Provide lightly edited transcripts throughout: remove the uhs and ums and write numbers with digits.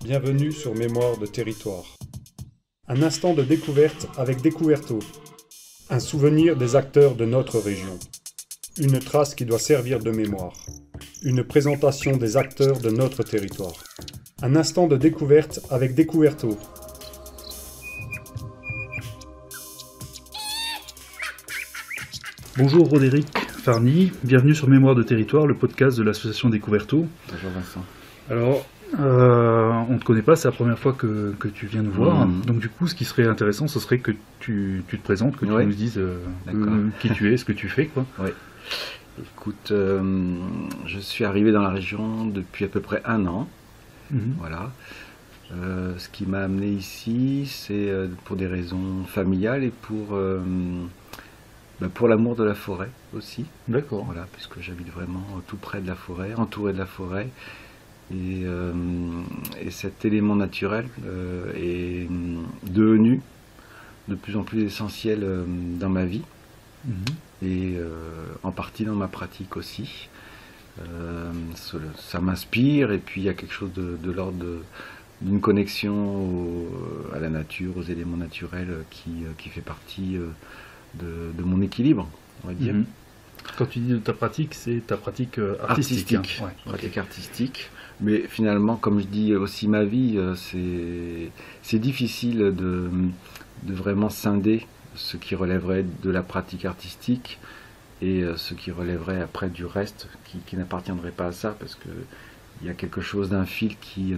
Bienvenue sur Mémoire de territoire. Un instant de découverte avec Découverto. Un souvenir des acteurs de notre région. Une trace qui doit servir de mémoire. Une présentation des acteurs de notre territoire. Un instant de découverte avec Découverto. Bonjour Roderick Farny, bienvenue sur Mémoire de territoire, le podcast de l'association Découverto. Bonjour Vincent. Alors, on ne te connaît pas, c'est la première fois que tu viens nous voir. Donc du coup, ce qui serait intéressant, ce serait que tu te présentes, que tu nous dises qui tu es, ce que tu fais, quoi. Oui. Écoute, je suis arrivé dans la région depuis à peu près 1 an. Voilà. Ce qui m'a amené ici, c'est pour des raisons familiales et pour l'amour de la forêt aussi. D'accord. Voilà, puisque j'habite vraiment tout près de la forêt, entouré de la forêt. Et cet élément naturel est devenu de plus en plus essentiel dans ma vie et en partie dans ma pratique aussi. Ça m'inspire et puis il y a quelque chose de l'ordre d'une connexion à la nature, aux éléments naturels qui fait partie de mon équilibre, on va dire. Quand tu dis de ta pratique, c'est ta pratique artistique. Pratique artistique. Mais finalement, comme je dis aussi ma vie, c'est difficile de vraiment scinder ce qui relèverait de la pratique artistique et ce qui relèverait après du reste, qui n'appartiendrait pas à ça, parce que il y a quelque chose d'un fil qui,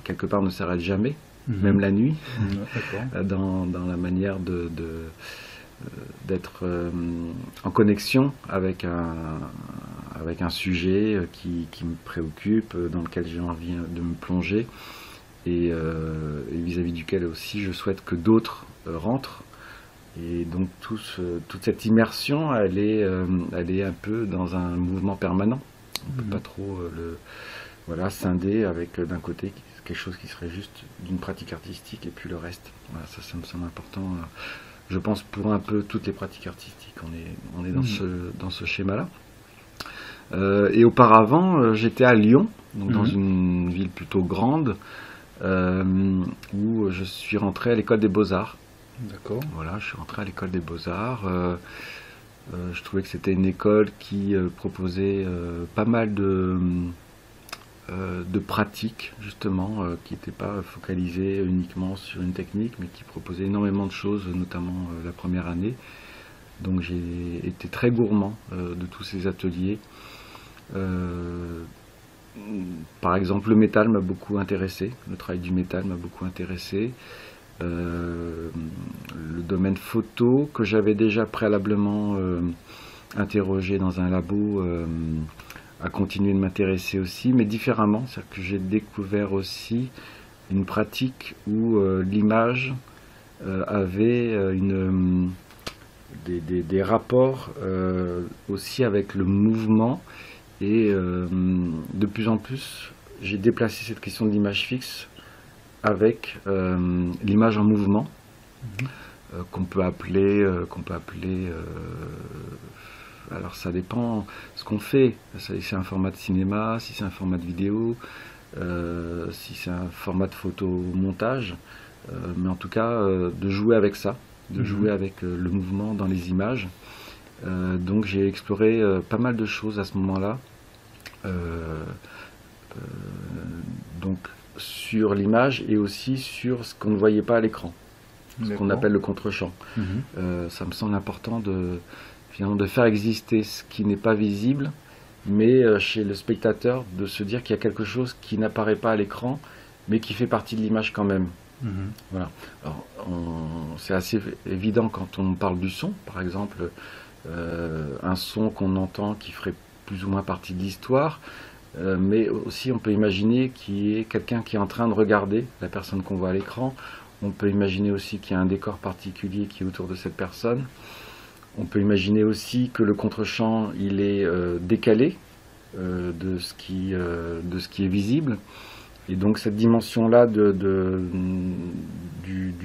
quelque part, ne s'arrête jamais, même la nuit, dans la manière d'être en connexion avec un sujet qui me préoccupe, dans lequel j'ai envie de me plonger et vis-à-vis duquel aussi je souhaite que d'autres rentrent. Et donc toute cette immersion, elle est un peu dans un mouvement permanent. On ne peut pas trop scinder avec d'un côté quelque chose qui serait juste d'une pratique artistique et puis le reste. Voilà, ça me semble important. Je pense pour un peu toutes les pratiques artistiques, on est dans ce schéma-là. Et auparavant, j'étais à Lyon, donc dans une ville plutôt grande, où je suis rentré à l'école des Beaux-Arts. D'accord. Voilà, je suis rentré à l'école des Beaux-Arts. Je trouvais que c'était une école qui proposait pas mal de pratiques, justement, qui n'étaient pas focalisées uniquement sur une technique, mais qui proposaient énormément de choses, notamment la première année. Donc j'ai été très gourmand de tous ces ateliers. Par exemple, le métal m'a beaucoup intéressé, le travail du métal m'a beaucoup intéressé. Le domaine photo, que j'avais déjà préalablement interrogé dans un labo, a continué de m'intéresser aussi, mais différemment. C'est-à-dire que j'ai découvert aussi une pratique où l'image avait des rapports aussi avec le mouvement. Et de plus en plus, j'ai déplacé cette question de l'image fixe avec l'image en mouvement, qu'on peut appeler alors ça dépend ce qu'on fait, si c'est un format de cinéma, si c'est un format de vidéo, si c'est un format de photomontage, mais en tout cas de jouer avec ça, de jouer avec le mouvement dans les images. Donc j'ai exploré pas mal de choses à ce moment-là, donc sur l'image et aussi sur ce qu'on ne voyait pas à l'écran, ce qu'on appelle le contre-champ. Ça me semble important de faire exister ce qui n'est pas visible, mais chez le spectateur, de se dire qu'il y a quelque chose qui n'apparaît pas à l'écran, mais qui fait partie de l'image quand même. Voilà. Alors, c'est assez évident quand on parle du son, par exemple, un son qu'on entend qui ferait plus ou moins partie de l'histoire, mais aussi on peut imaginer qu'il y ait quelqu'un qui est en train de regarder la personne qu'on voit à l'écran. On peut imaginer aussi qu'il y a un décor particulier qui est autour de cette personne. On peut imaginer aussi que le contre-champ il est décalé de ce qui est visible. Et donc cette dimension-là du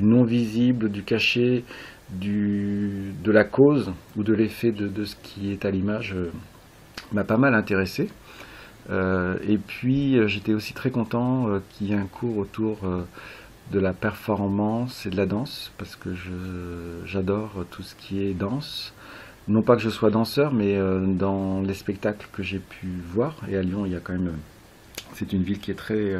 non-visible, du caché, de la cause ou de l'effet de ce qui est à l'image m'a pas mal intéressé. Et puis j'étais aussi très content qu'il y ait un cours autour de la performance et de la danse, parce que j'adore tout ce qui est danse. Non pas que je sois danseur, mais dans les spectacles que j'ai pu voir, et à Lyon, il y a quand même, c'est une ville qui est très,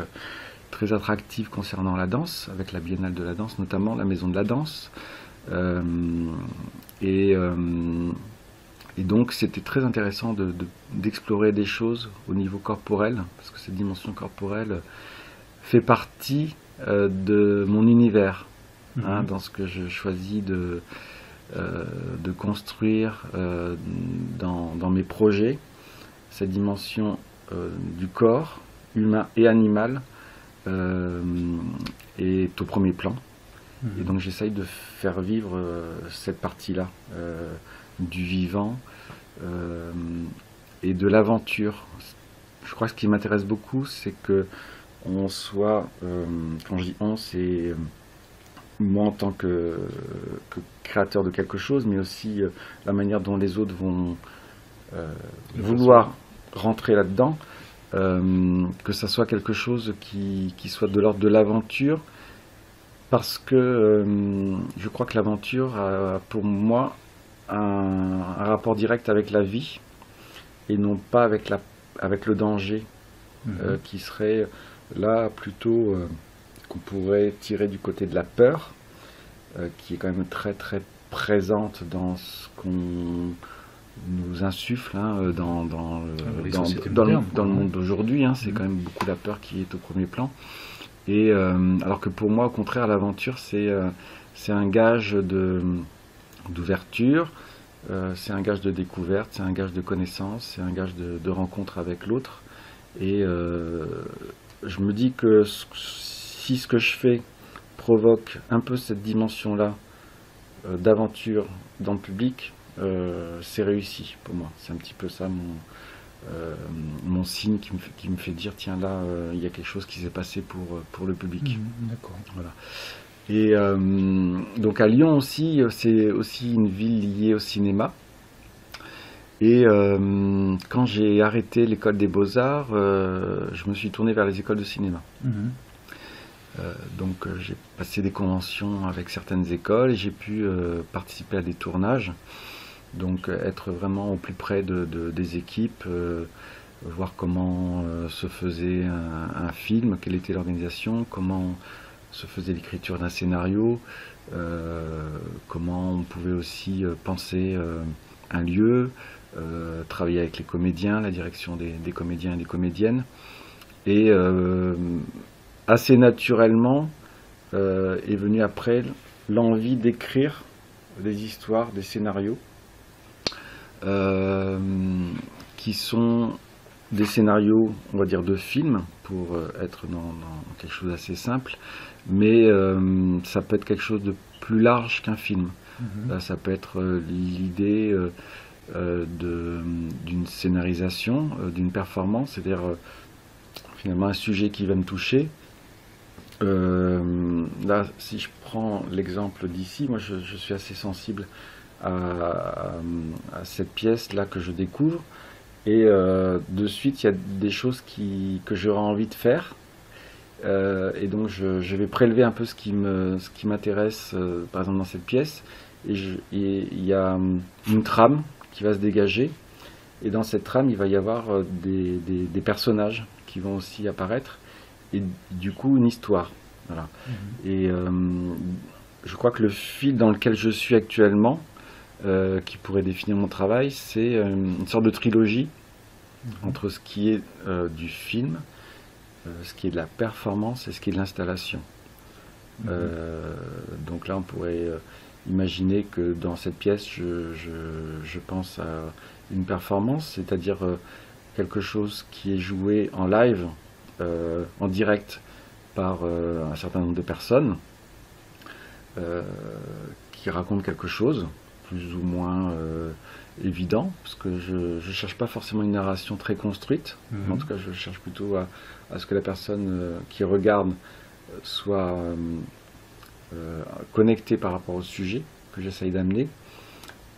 très attractive concernant la danse, avec la Biennale de la danse notamment, la Maison de la danse. Et donc c'était très intéressant d'explorer des choses au niveau corporel, parce que cette dimension corporelle fait partie de mon univers, hein, dans ce que je choisis de construire dans mes projets. Cette dimension du corps humain et animal est au premier plan. Et donc j'essaye de faire vivre cette partie-là du vivant et de l'aventure. Je crois que ce qui m'intéresse beaucoup, c'est que on soit, quand je dis on, c'est moi en tant que créateur de quelque chose, mais aussi la manière dont les autres vont vouloir rentrer là-dedans, que ça soit quelque chose qui soit de l'ordre de l'aventure, parce que je crois que l'aventure a pour moi un rapport direct avec la vie, et non pas avec le danger, qui serait là plutôt qu'on pourrait tirer du côté de la peur, qui est quand même très très présente dans ce qu'on nous insuffle, hein, dans le monde d'aujourd'hui, hein, c'est quand même beaucoup la peur qui est au premier plan. Et alors que pour moi, au contraire, l'aventure, c'est un gage d'ouverture, c'est un gage de découverte, c'est un gage de connaissance, c'est un gage de rencontre avec l'autre. Et je me dis que si ce que je fais provoque un peu cette dimension-là d'aventure dans le public, c'est réussi pour moi. C'est un petit peu ça mon signe qui me fait dire, tiens, là, il y a quelque chose qui s'est passé pour le public. D'accord. Voilà. Et donc à Lyon aussi, c'est aussi une ville liée au cinéma. Et quand j'ai arrêté l'école des Beaux-Arts, je me suis tourné vers les écoles de cinéma. Donc j'ai passé des conventions avec certaines écoles et j'ai pu participer à des tournages. Donc être vraiment au plus près des équipes, voir comment se faisait un film, quelle était l'organisation, comment se faisait l'écriture d'un scénario, comment on pouvait aussi penser un lieu, travailler avec les comédiens, la direction des comédiens et des comédiennes. Et assez naturellement est venue après l'envie d'écrire des histoires, des scénarios, qui sont des scénarios, on va dire, de films, pour être dans quelque chose d'assez simple, mais ça peut être quelque chose de plus large qu'un film. Ça peut être l'idée d'une scénarisation, d'une performance, c'est-à-dire finalement un sujet qui va me toucher. Là, si je prends l'exemple d'ici, moi je suis assez sensible à cette pièce-là que je découvre, et de suite il y a des choses que j'aurais envie de faire, et donc je vais prélever un peu ce qui m'intéresse, par exemple dans cette pièce, et il y a une trame qui va se dégager, et dans cette trame il va y avoir des personnages qui vont aussi apparaître, et du coup une histoire. Voilà. Et je crois que le fil dans lequel je suis actuellement, qui pourrait définir mon travail, c'est une sorte de trilogie entre ce qui est du film, ce qui est de la performance et ce qui est de l'installation. Donc là on pourrait imaginer que dans cette pièce je pense à une performance, c'est-à-dire quelque chose qui est joué en live, en direct, par un certain nombre de personnes qui racontent quelque chose plus ou moins évident, parce que je ne cherche pas forcément une narration très construite, en tout cas je cherche plutôt à ce que la personne qui regarde soit connectée par rapport au sujet que j'essaye d'amener,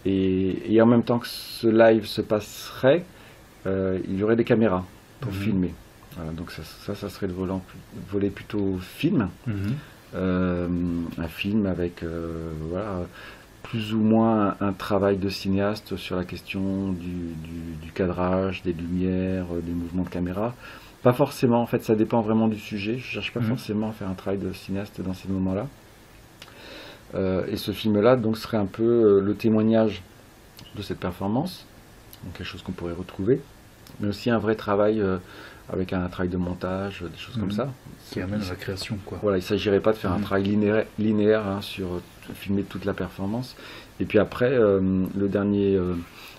et en même temps que ce live se passerait, il y aurait des caméras pour filmer. Voilà, donc ça serait le volet plutôt film. Un film avec voilà, plus ou moins un travail de cinéaste sur la question du cadrage, des lumières, des mouvements de caméra. Pas forcément, en fait, ça dépend vraiment du sujet. Je cherche pas forcément à faire un travail de cinéaste dans ces moments-là. Et ce film-là, donc, serait un peu le témoignage de cette performance, donc quelque chose qu'on pourrait retrouver, mais aussi un vrai travail avec un travail de montage, des choses comme ça. Qui amène à la création, quoi. Voilà, il ne s'agirait pas de faire un travail linéaire hein, sur filmer toute la performance. Et puis après, le dernier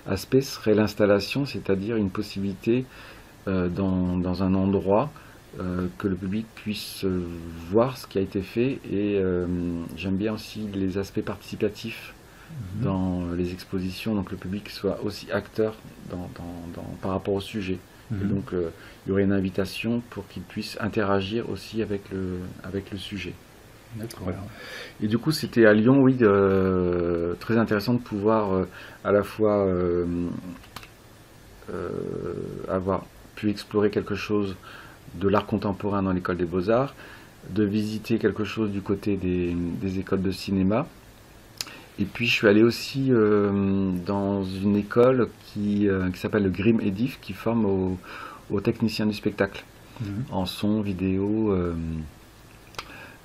aspect serait l'installation, c'est-à-dire une possibilité dans un endroit que le public puisse voir ce qui a été fait. Et j'aime bien aussi les aspects participatifs dans les expositions, donc le public soit aussi acteur par rapport au sujet. Et donc il y aurait une invitation pour qu'il puisse interagir aussi avec le sujet. D'accord. Voilà. Et du coup c'était à Lyon, oui, très intéressant de pouvoir à la fois avoir pu explorer quelque chose de l'art contemporain dans l'école des Beaux-Arts, de visiter quelque chose du côté des écoles de cinéma. Et puis je suis allé aussi dans une école qui s'appelle le Grim Edif, qui forme aux techniciens du spectacle, en son, vidéo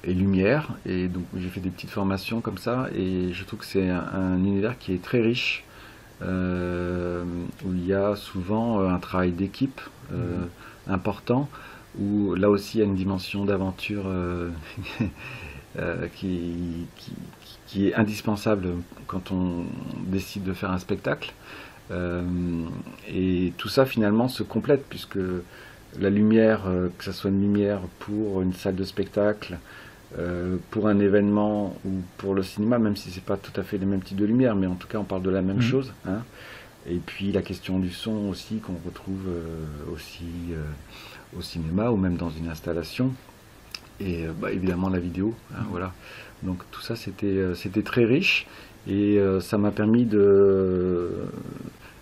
et lumière. Et donc j'ai fait des petites formations comme ça, et je trouve que c'est un univers qui est très riche, où il y a souvent un travail d'équipe important, où là aussi il y a une dimension d'aventure qui est indispensable quand on décide de faire un spectacle. Et tout ça finalement se complète, puisque la lumière, que ce soit une lumière pour une salle de spectacle, pour un événement ou pour le cinéma, même si c'est pas tout à fait les mêmes types de lumière, mais en tout cas on parle de la même chose. Hein. Et puis la question du son aussi, qu'on retrouve aussi au cinéma ou même dans une installation. Et évidemment la vidéo, hein, voilà. Donc tout ça c'était très riche, et ça m'a permis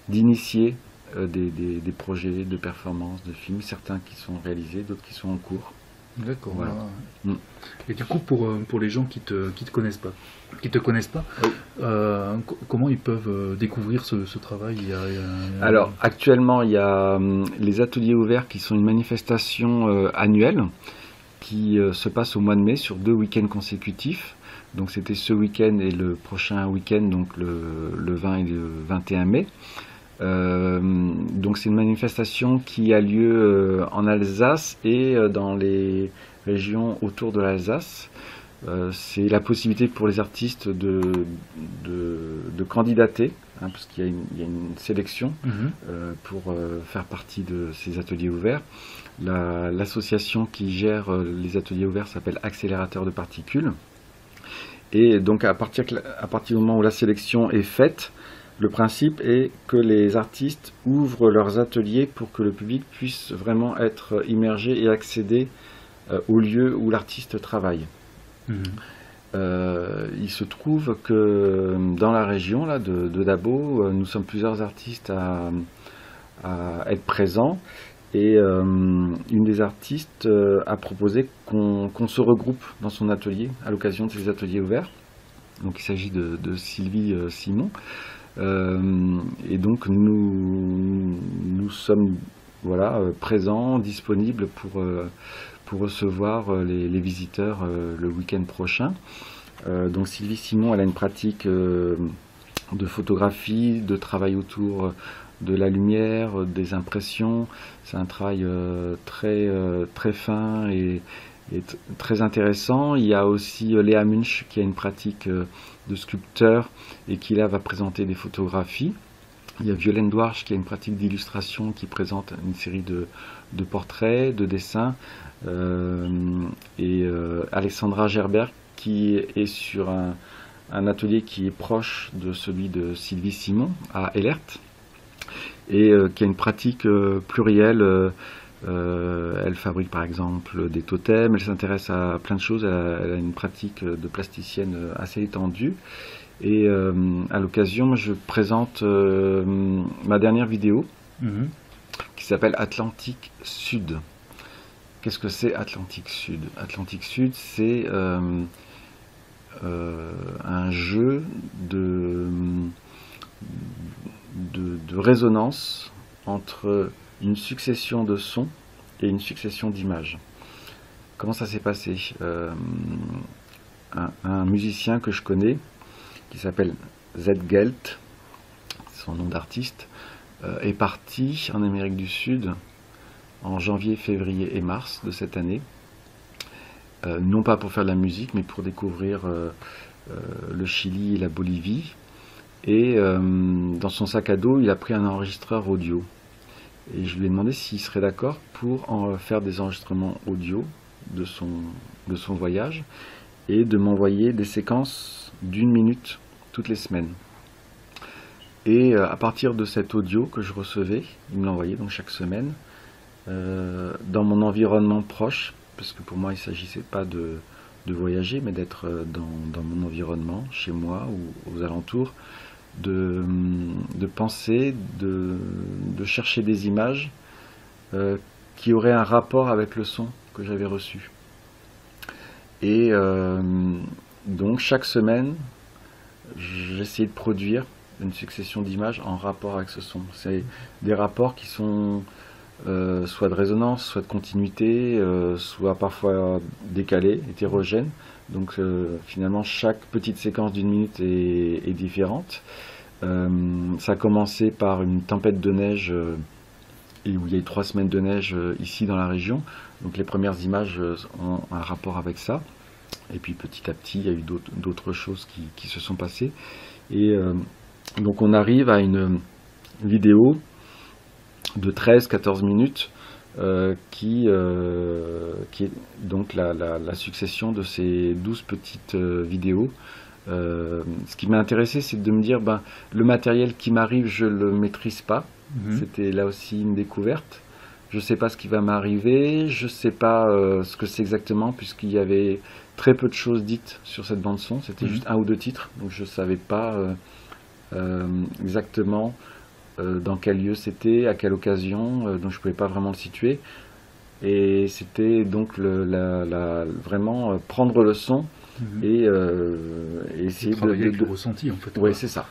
d'initier des projets de performance, de films, certains qui sont réalisés, d'autres qui sont en cours. D'accord. Voilà. Et du coup, pour les gens qui te connaissent pas, comment ils peuvent découvrir ce travail? Alors actuellement il y a les ateliers ouverts qui sont une manifestation annuelle qui se passe au mois de mai sur 2 week-ends consécutifs. Donc c'était ce week-end et le prochain week-end, donc le 20 et le 21 mai. Donc c'est une manifestation qui a lieu en Alsace et dans les régions autour de l'Alsace. C'est la possibilité pour les artistes de candidater, hein, parce qu'il y a une sélection pour faire partie de ces ateliers ouverts. L'association qui gère les ateliers ouverts s'appelle Accélérateur de particules. Et donc à partir du moment où la sélection est faite, le principe est que les artistes ouvrent leurs ateliers pour que le public puisse vraiment être immergé et accéder au lieu où l'artiste travaille. Il se trouve que dans la région là, de Dabo, nous sommes plusieurs artistes à être présents. Et une des artistes a proposé qu'on se regroupe dans son atelier à l'occasion de ces ateliers ouverts. Donc il s'agit de Sylvie Simon. Et donc nous sommes voilà, présents, disponibles pour recevoir les visiteurs le week-end prochain. Donc Sylvie Simon, elle a une pratique de photographie, de travail autour de la lumière, des impressions. C'est un travail très fin et très intéressant. Il y a aussi Léa Munch qui a une pratique de sculpteur et qui là va présenter des photographies. Il y a Violaine Douarche qui a une pratique d'illustration qui présente une série de portraits, de dessins. Et Alexandra Gerber qui est sur un atelier qui est proche de celui de Sylvie Simon à Ellert, et qui a une pratique plurielle. Elle fabrique par exemple des totems, elle s'intéresse à plein de choses, elle a une pratique de plasticienne assez étendue. Et à l'occasion, je présente ma dernière vidéo qui s'appelle Atlantique Sud. Qu'est-ce que c'est Atlantique Sud? Atlantique Sud, c'est un jeu de résonance entre une succession de sons et une succession d'images. Comment ça s'est passé? Un musicien que je connais, qui s'appelle Z-Gelt, son nom d'artiste, est parti en Amérique du Sud en janvier, février et mars de cette année, non pas pour faire de la musique, mais pour découvrir le Chili et la Bolivie. Et dans son sac à dos, il a pris un enregistreur audio. Et je lui ai demandé s'il serait d'accord pour faire des enregistrements audio de son voyage et de m'envoyer des séquences d'1 minute toutes les semaines. Et à partir de cet audio que je recevais, il me l'envoyait donc chaque semaine, dans mon environnement proche, parce que pour moi il ne s'agissait pas de voyager, mais d'être dans mon environnement, chez moi ou aux alentours, de penser, de chercher des images qui auraient un rapport avec le son que j'avais reçu. Et donc chaque semaine, j'essayais de produire une succession d'images en rapport avec ce son. C'est des rapports qui sont soit de résonance, soit de continuité, soit parfois décalés, hétérogènes. Donc finalement chaque petite séquence d'1 minute est différente. Ça a commencé par une tempête de neige où il y a eu 3 semaines de neige ici dans la région. Donc les premières images ont un rapport avec ça. Et puis petit à petit il y a eu d'autres choses qui se sont passées. Et donc on arrive à une vidéo de 13-14 minutes qui est donc la succession de ces 12 petites vidéos. Ce qui m'a intéressé, c'est de me dire, le matériel qui m'arrive, je ne le maîtrise pas. C'était là aussi une découverte. Je ne sais pas ce qui va m'arriver, je ne sais pas ce que c'est exactement, puisqu'il y avait très peu de choses dites sur cette bande-son. C'était juste 1 ou 2 titres, donc je ne savais pas exactement dans quel lieu c'était, à quelle occasion, donc je ne pouvais pas vraiment le situer. Et c'était donc vraiment prendre le son et essayer travailler avec le ressenti en fait. Oui, c'est ça.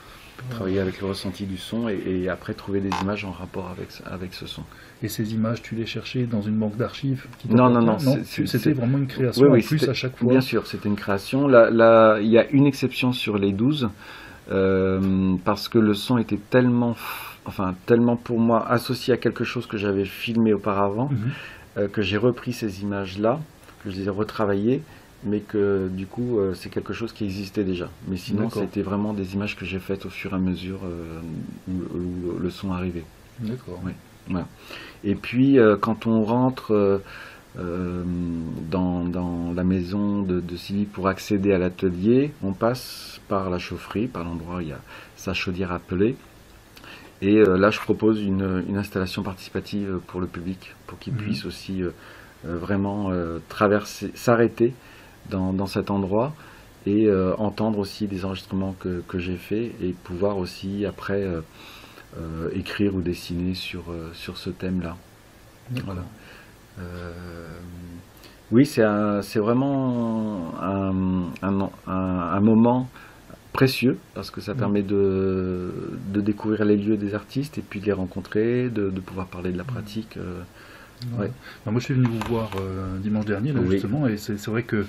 Travailler avec le ressenti du son et après trouver des images en rapport avec ce son. Et ces images, tu les cherchais dans une banque d'archives? Non, c'était vraiment une création en plus à chaque fois? Bien sûr, c'était une création. Là, il y a une exception sur les 12, parce que le son était tellement pour moi associé à quelque chose que j'avais filmé auparavant, que j'ai repris ces images-là, que je les ai retravaillées, mais que du coup c'est quelque chose qui existait déjà. Mais sinon c'était vraiment des images que j'ai faites au fur et à mesure où le son arrivait. D'accord. Oui, voilà. Et puis quand on rentre dans la maison de Sylvie pour accéder à l'atelier, on passe par la chaufferie, par l'endroit où il y a sa chaudière à peler. Et là je propose une installation participative pour le public, pour qu'il puisse aussi vraiment traverser, s'arrêter dans cet endroit et entendre aussi des enregistrements que j'ai faits et pouvoir aussi après écrire ou dessiner sur ce thème-là. Voilà. Oui, c'est vraiment un moment précieux parce que ça permet de découvrir les lieux des artistes et puis de les rencontrer, de pouvoir parler de la pratique. Ouais. Moi je suis venu vous voir dimanche dernier là, justement, et c'est vrai que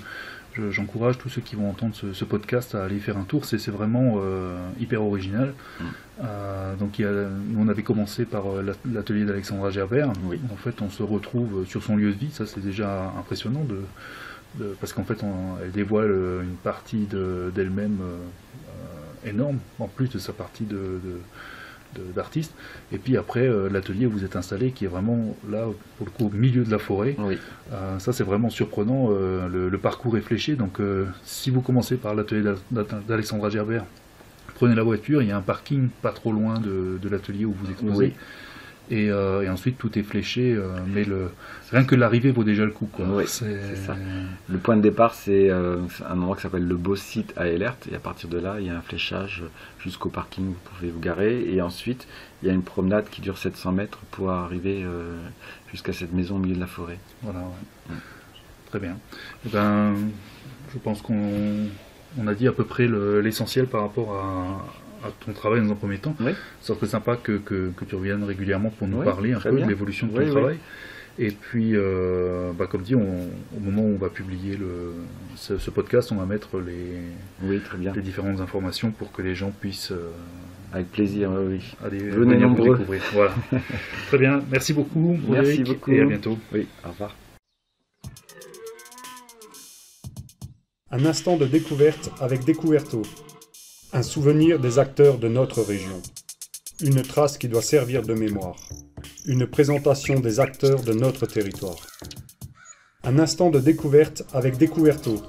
j'encourage tous ceux qui vont entendre ce podcast à aller faire un tour. C'est vraiment hyper original. Donc nous on avait commencé par l'atelier d'Alexandra Gerbert. En fait on se retrouve sur son lieu de vie, ça c'est déjà impressionnant parce qu'en fait elle dévoile une partie d'elle-même énorme, en plus de sa partie d'artiste. Et puis après l'atelier où vous êtes installé, qui est vraiment là pour le coup au milieu de la forêt. Ça c'est vraiment surprenant, le parcours est fléché. Donc si vous commencez par l'atelier d'Alexandra Gerbert, prenez la voiture, il y a un parking pas trop loin de l'atelier où vous exposez. Ouais. Et ensuite tout est fléché, mais rien que l'arrivée vaut déjà le coup, quoi. Oui, c'est ça. Le point de départ, c'est un endroit qui s'appelle le beau site à Ehlert, et à partir de là, il y a un fléchage jusqu'au parking où vous pouvez vous garer, et ensuite, il y a une promenade qui dure 700 mètres pour arriver jusqu'à cette maison au milieu de la forêt. Voilà, ouais. Très bien. Eh ben, je pense qu'on a dit à peu près l'essentiel par rapport à ton travail dans un premier temps. Oui. Ça serait sympa que tu reviennes régulièrement pour nous parler un peu bien. de l'évolution de ton travail. Et puis, comme dit, au moment où on va publier ce podcast, on va mettre les différentes informations pour que les gens puissent... avec plaisir, aller venez venir nombreux. vous découvrir. Voilà. Très bien. Merci beaucoup, Merci Frédéric, beaucoup. et à bientôt. Oui, au revoir. Un instant de découverte avec Découverto. Un souvenir des acteurs de notre région. Une trace qui doit servir de mémoire. Une présentation des acteurs de notre territoire. Un instant de découverte avec Découverto.